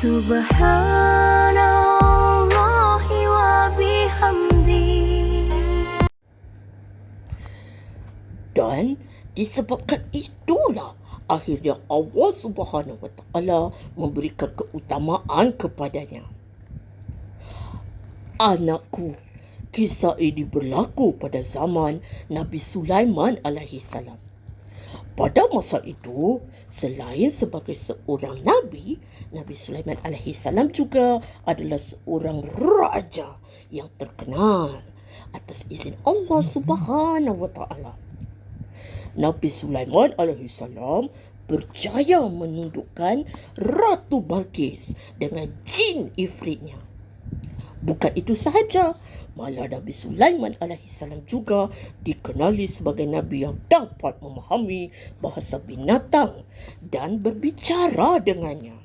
Subhanallahi wa bihamdi. Dan disebabkan itulah akhirnya Allah Subhanahu Wa Taala memberikan keutamaan kepadanya. Anakku, kisah ini berlaku pada zaman Nabi Sulaiman alaihi salam. Pada masa itu, selain sebagai seorang nabi, Nabi Sulaiman alaihi salam juga adalah seorang raja yang terkenal atas izin Allah Subhanahu Wa Taala. Nabi Sulaiman alaihi salam berjaya menundukkan Ratu Balqis dengan jin ifritnya. Bukan itu sahaja, malah Nabi Sulaiman alaihi salam juga dikenali sebagai nabi yang dapat memahami bahasa binatang dan berbicara dengannya.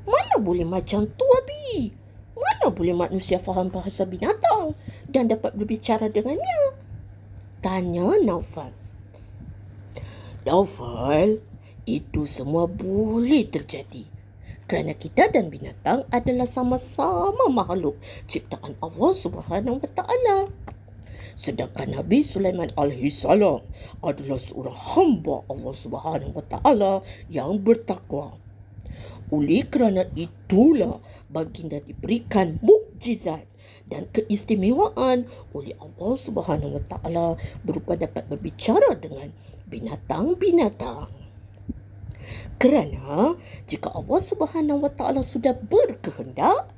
Mana boleh macam tu, Abi? Mana boleh manusia faham bahasa binatang dan dapat berbicara dengannya? Tanya Naufal. Naufal, itu semua boleh terjadi kerana kita dan binatang adalah sama-sama makhluk ciptaan Allah Subhanahu Wa Taala. Sedangkan Nabi Sulaiman alaihi salam adalah seorang hamba Allah Subhanahu Wa Taala yang bertakwa. Oleh kerana itulah baginda diberikan mukjizat dan keistimewaan oleh Allah Subhanahu Wa Taala berupa dapat berbicara dengan binatang-binatang. Kerana jika Allah Subhanahu Wa Taala sudah berkehendak,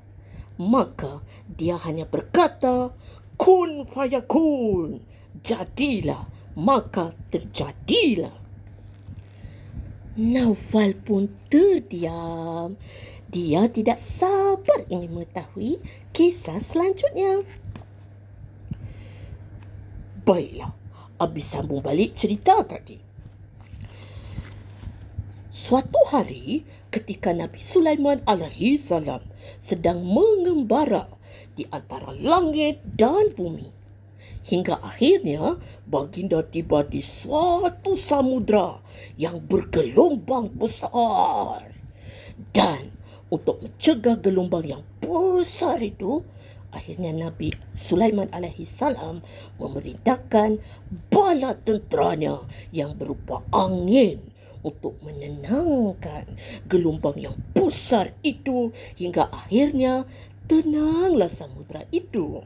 maka dia hanya berkata kun fayakun, jadilah maka terjadilah. Naufal pun terdiam. Dia tidak sabar ingin mengetahui kisah selanjutnya. Baiklah, Abi sambung balik cerita tadi. Suatu hari ketika Nabi Sulaiman alaihi salam sedang mengembara di antara langit dan bumi, hingga akhirnya baginda tiba di suatu samudra yang bergelombang besar. Dan untuk mencegah gelombang yang besar itu, akhirnya Nabi Sulaiman alaihi salam memerintahkan bala tenteranya yang berupa angin untuk menenangkan gelombang yang besar itu hingga akhirnya tenanglah samudra itu.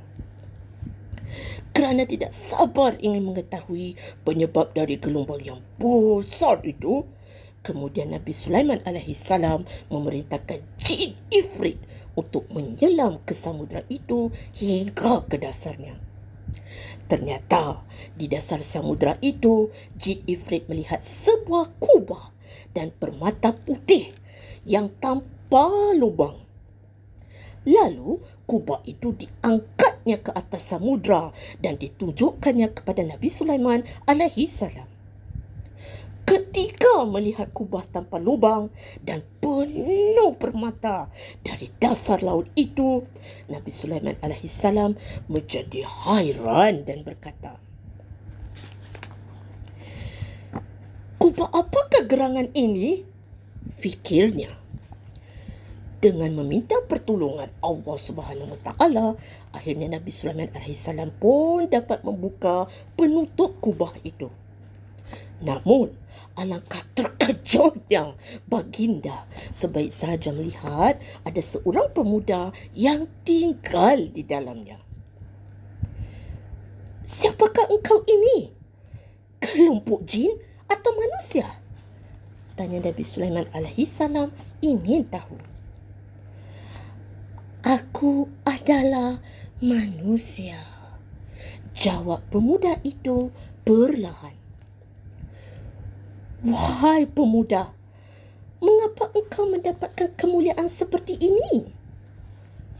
Kerana tidak sabar ingin mengetahui penyebab dari gelombang yang besar itu, kemudian Nabi Sulaiman alaihi salam memerintahkan jin ifrit untuk menyelam ke samudra itu hingga ke dasarnya. Ternyata di dasar samudra itu, jin ifrit melihat sebuah kubah dan permata putih yang tanpa lubang. Lalu kubah itu diangkatnya ke atas samudra dan ditunjukkannya kepada Nabi Sulaiman alaihi salam. Ketika melihat kubah tanpa lubang dan penuh permata dari dasar laut itu, Nabi Sulaiman alaihi salam menjadi hairan dan berkata, "Kubah apakah gerangan ini?" fikirnya. Dengan meminta pertolongan Allah Subhanahu Wa Taala, akhirnya Nabi Sulaiman alaihi salam pun dapat membuka penutup kubah itu. Namun, alangkah terkejutnya baginda sebaik sahaja melihat ada seorang pemuda yang tinggal di dalamnya. "Siapakah engkau ini? Kelompok jin atau manusia?" tanya Nabi Sulaiman alaihi salam ingin tahu. "Aku adalah manusia," jawab pemuda itu perlahan. "Wahai pemuda, mengapa engkau mendapatkan kemuliaan seperti ini?"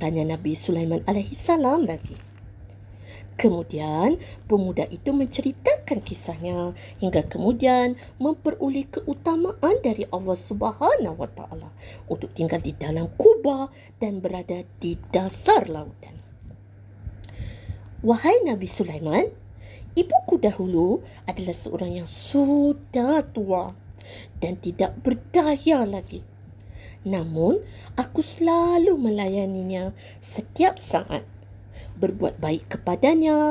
tanya Nabi Sulaiman alaihi salam lagi. Kemudian pemuda itu menceritakan kisahnya hingga kemudian memperoleh keutamaan dari Allah Subhanahu Wa Taala untuk tinggal di dalam kubah dan berada di dasar lautan. "Wahai Nabi Sulaiman, ibuku dahulu adalah seorang yang sudah tua dan tidak berdaya lagi. Namun, aku selalu melayaninya setiap saat, berbuat baik kepadanya